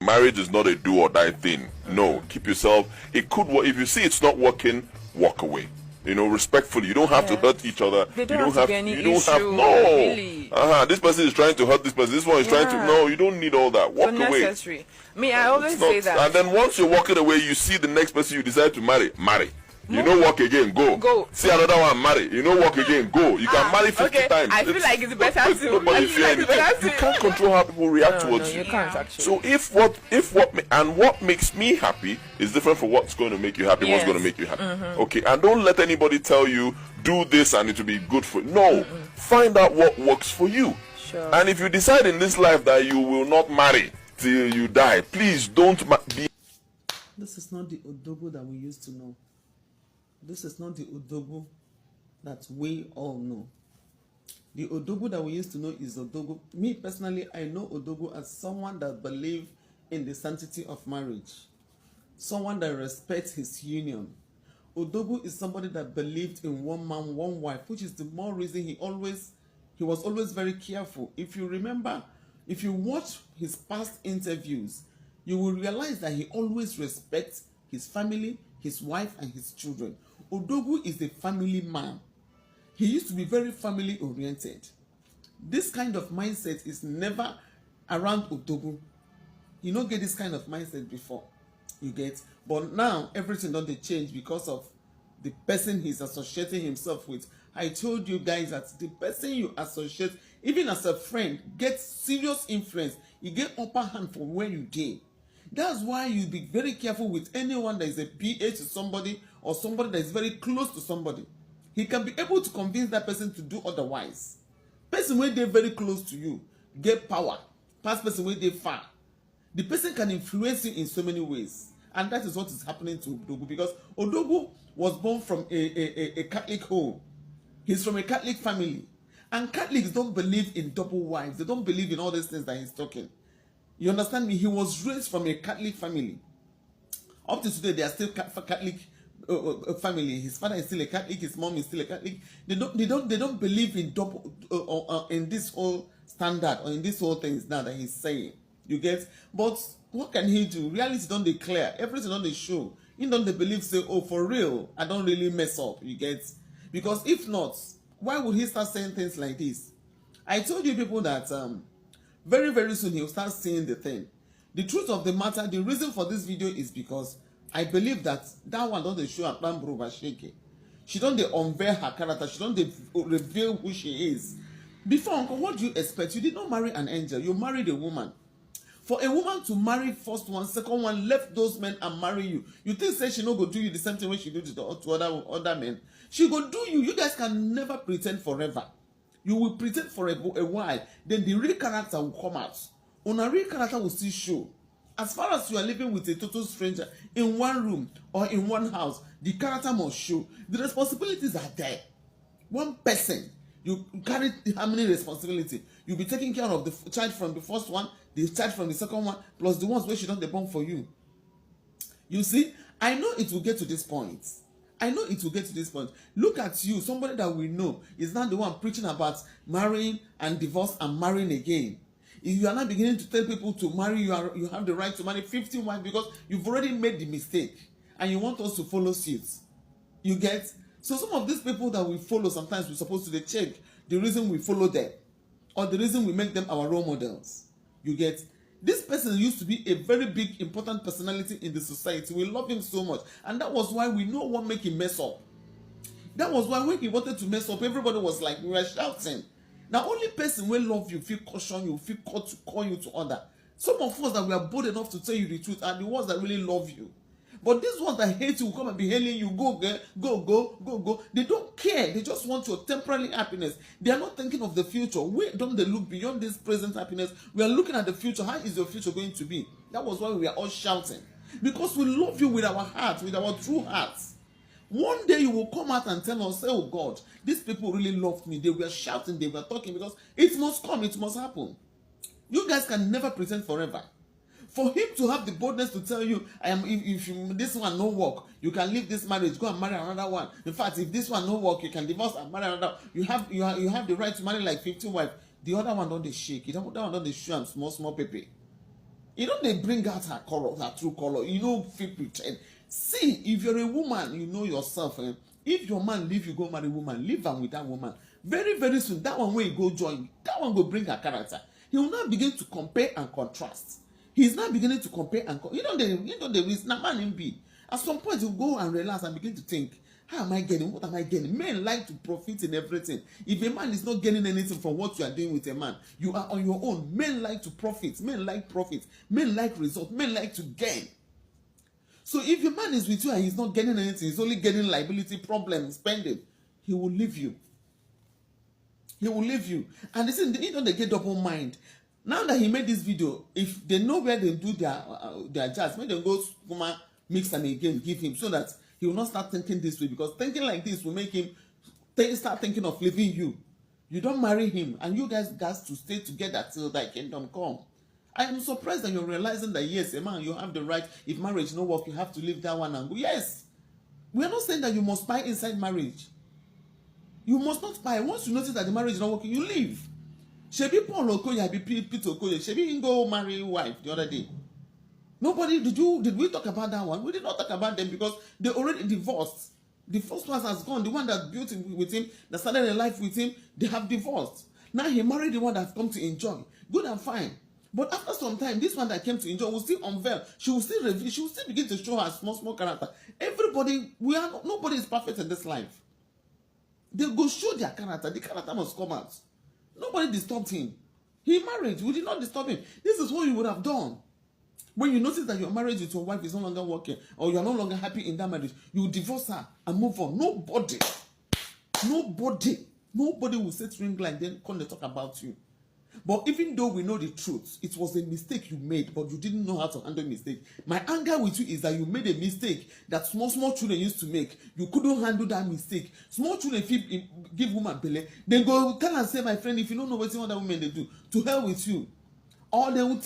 Marriage is not a do or die thing. No, keep yourself. It could work. If you see it's not working, walk away. You know, respectfully. You don't have to hurt each other. They don't have to be any issue, no. really. This person is trying to hurt this person. This one is trying to. No, you don't need all that. Walk away. Unnecessary. Me, I always say that. And then once you're walking away, you see the next person you decide to marry. You know, walk again, go. See another one, marry. You know, walk again, go. You can marry 50 times. I feel like it's better to. Nobody fear anything. You can't control how people react towards you. You can't actually. So what makes me happy is different from what's going to make you happy. What's going to make you happy? Okay, and don't let anybody tell you do this and it will be good for you. No, find out what works for you. Sure. And if you decide in this life that you will not marry till you die, please don't be. This is not the Odogo that we used to know. This is not the Odogo that we all know. The Odogo that we used to know is Odogo. Me personally, I know Odogo as someone that believes in the sanctity of marriage. Someone that respects his union. Odogo is somebody that believed in one man, one wife, which is the more reason he was always very careful. If you remember, if you watch his past interviews, you will realize that he always respects his family, his wife, and his children. Odogu is a family man. He used to be very family oriented. This kind of mindset is never around Odogu. You don't get this kind of mindset before. You get, but now everything don't they change because of the person he's associating himself with. I told you guys that the person you associate, even as a friend, gets serious influence. You get upper hand from where you did. That's why you be very careful with anyone that is a PA to somebody or somebody that is very close to somebody. He can be able to convince that person to do otherwise. Person when they're very close to you get power. Past person when they're far. The person can influence you in so many ways. And that is what is happening to Odogu, because Odogu was born from a Catholic home. He's from a Catholic family. And Catholics don't believe in double wives. They don't believe in all these things that he's talking. You understand me? He was raised from a Catholic family. Up to today, they are still Catholic family. His father is still a Catholic. His mom is still a Catholic. They don't believe in double in this whole standard or in this whole things now that he's saying. You get? But what can he do? Reality don't declare. Everything on the show. He don't believe say, oh, for real, I don't really mess up. You get? Because if not, why would he start saying things like this? I told you people that very, very soon he'll start seeing the thing. The truth of the matter, the reason for this video is because I believe that one don't show a plan Sheke. She don't unveil her character. She don't reveal who she is. Before, uncle, what do you expect? You did not marry an angel. You married a woman. For a woman to marry first one, second one, left those men and marry you, you think say she no go do you the same thing when she do to other men? She go do you. You guys can never pretend forever. You will pretend for a while, then the real character will come out. On a real character will still show. As far as you are living with a total stranger in one room or in one house, the character must show. The responsibilities are there. One person, you carry how many responsibilities? You'll be taking care of the child from the first one, the child from the second one, plus the ones where she don't they born for you. You see, I know it will get to this point. I know it will get to this point. Look at you, somebody that we know is now the one preaching about marrying and divorce and marrying again. If you are not beginning to tell people to marry, you have the right to marry 50 wives because you've already made the mistake and you want us to follow suit. You get? So some of these people that we follow, sometimes we're supposed to check the reason we follow them or the reason we make them our role models. You get? This person used to be a very big, important personality in the society. We love him so much. And that was why we no one make him mess up. That was why when he wanted to mess up, everybody was like, we were shouting. Now, only person will love you, feel caution you, feel called to call you to order. Some of us that we are bold enough to tell you the truth are the ones that really love you. But these ones that hate you will come and be hailing you, go, go. They don't care. They just want your temporary happiness. They are not thinking of the future. We don't they look beyond this present happiness. We are looking at the future. How is your future going to be? That was why we are all shouting. Because we love you with our hearts, with our true hearts. One day you will come out and tell us, oh God, these people really loved me. They were shouting, they were talking, because it must come, it must happen. You guys can never pretend forever. For him to have the boldness to tell you, if this one no work, you can leave this marriage, go and marry another one. In fact, if this one no work, you can divorce and marry another. You have the right to marry like 15 wives. The other one don't they shake. The other one don't they show and small pepe. You know, they bring out her color, her true color. You know, feel pretend. See, if you're a woman, you know yourself. If your man leave you, go marry a woman, leave am with that woman. Very, very soon, that one will go join. That one will bring her character. He will now begin to compare and contrast. He's now beginning to compare and the reason a man in be. At some point, he'll go and relax and begin to think, how am I getting? What am I getting? Men like to profit in everything. If a man is not getting anything from what you are doing with a man, you are on your own. Men like to profit. Men like profit. Men like result. Men like to gain. So if a man is with you and he's not getting anything, he's only getting liability, problem, spending, he will leave you. He will leave you. And they get double mind. Now that he made this video, if they know where they do their jazz, make them go mix and again give him, so that he will not start thinking this way, because thinking like this will make him start thinking of leaving you. You don't marry him, and you guys got to stay together till thy kingdom come. I am surprised that you're realizing that yes, a man, you have the right. If marriage no work, you have to leave that one and go. Yes, we are not saying that you must spy inside marriage. You must not spy. Once you notice that the marriage is not working, you leave. Shebi Paul Okoye be Peter Okoye. Shebi he go marry wife the other day. Nobody did we talk about that one? We did not talk about them because they already divorced. The first one has gone. The one that built with him, that started a life with him, they have divorced. Now he married the one that come to enjoy. Good and fine. But after some time, this one that came to enjoy will still unveil. She will still reveal. She will still begin to show her small character. Nobody is perfect in this life. They go show their character. The character must come out. Nobody disturbed him. He married. We did not disturb him. This is what you would have done. When you notice that your marriage with your wife is no longer working, or you are no longer happy in that marriage, you divorce her and move on. Nobody will set ring line then come to talk about you. But even though we know the truth, it was a mistake you made, but you didn't know how to handle mistake. My anger with you is that you made a mistake that small children used to make. You couldn't handle that mistake. Small children give woman belle, then go tell and say, my friend, if you don't know what other women they do, to hell with you. Or they would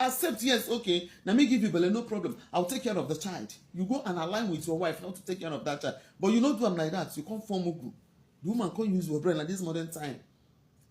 accept, yes, okay, now me give you belle, no problem. I'll take care of the child. You go and align with your wife not to take care of that child. But you don't do them like that. You can't form mugu. The woman can't use your brain like this modern time.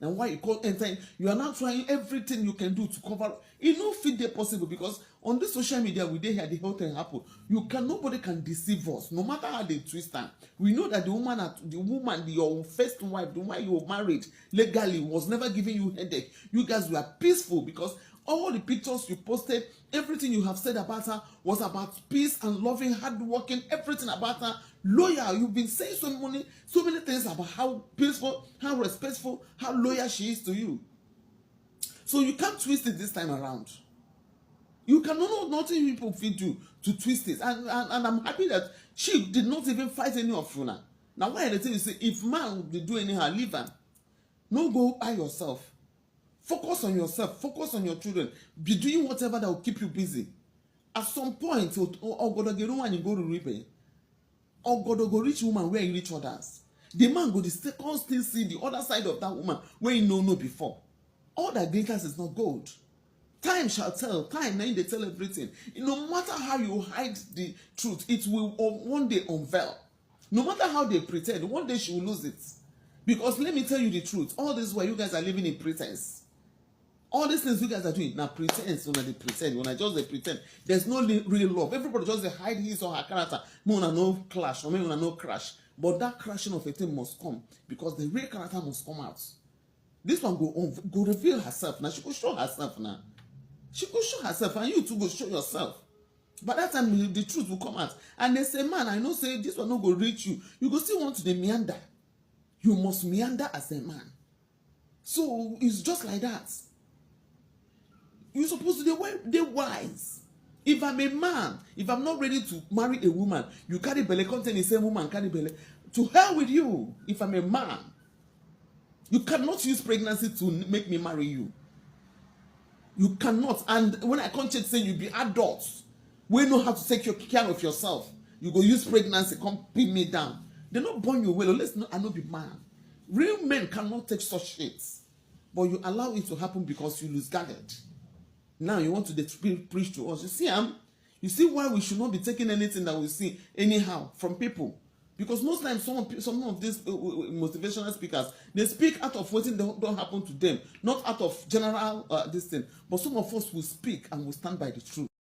And why you call entering? You are now trying everything you can do to cover. It no fit there possible, because on this social media we dey here the whole thing happen. Nobody can deceive us, no matter how they twist them. We know that the woman, your first wife, the one you were married legally, was never giving you headache. You guys were peaceful, because all the pictures you posted, everything you have said about her was about peace and loving, hardworking, everything about her. Loyal. You've been saying so many things about how peaceful, how respectful, how loyal she is to you. So you can't twist it this time around. You cannot, nothing people feed you to twist it. And I'm happy that she did not even fight any of you now. Now why the thing you say, if man they do anyhow, leave her. No, go by yourself. Focus on yourself. Focus on your children. Be doing whatever that will keep you busy. At some point, or God get one you go to repay. Or God go reach woman where you reach others. The man go still see the other side of that woman where you know before. All that glitters is not gold. Time shall tell. Time, now they tell everything. No matter how you hide the truth, it will one day unveil. No matter how they pretend, one day she will lose it. Because let me tell you the truth. All this while you guys are living in pretense. All these things you guys are doing now pretense. When they pretend, when I just they pretend, there's no real love. Everybody just they hide his or her character. Me una no clash, or me una no crash. But that crashing of a thing must come, because the real character must come out. This one go reveal herself now. She go show herself now. She go show herself, and you too go show yourself. By that time, the truth will come out. And they say, man, I know say this one no go reach you. You go still want to the meander. You must meander as a man. So it's just like that. You're supposed to be wise. If I'm a man, if I'm not ready to marry a woman, you carry belly, content the same woman carry belly. To hell with you. If I'm a man, you cannot use pregnancy to make me marry you. You cannot. And when I can't say you be adults, we know how to take care of yourself. You go use pregnancy, come pin me down. They're not born you well. Let's not. I not be man. Real men cannot take such shit. But you allow it to happen because you lose guarded. Now you want to preach to us. You see why we should not be taking anything that we see anyhow from people. Because most times some of these motivational speakers, they speak out of what don't happen to them, not out of general this thing. But some of us will speak and will stand by the truth.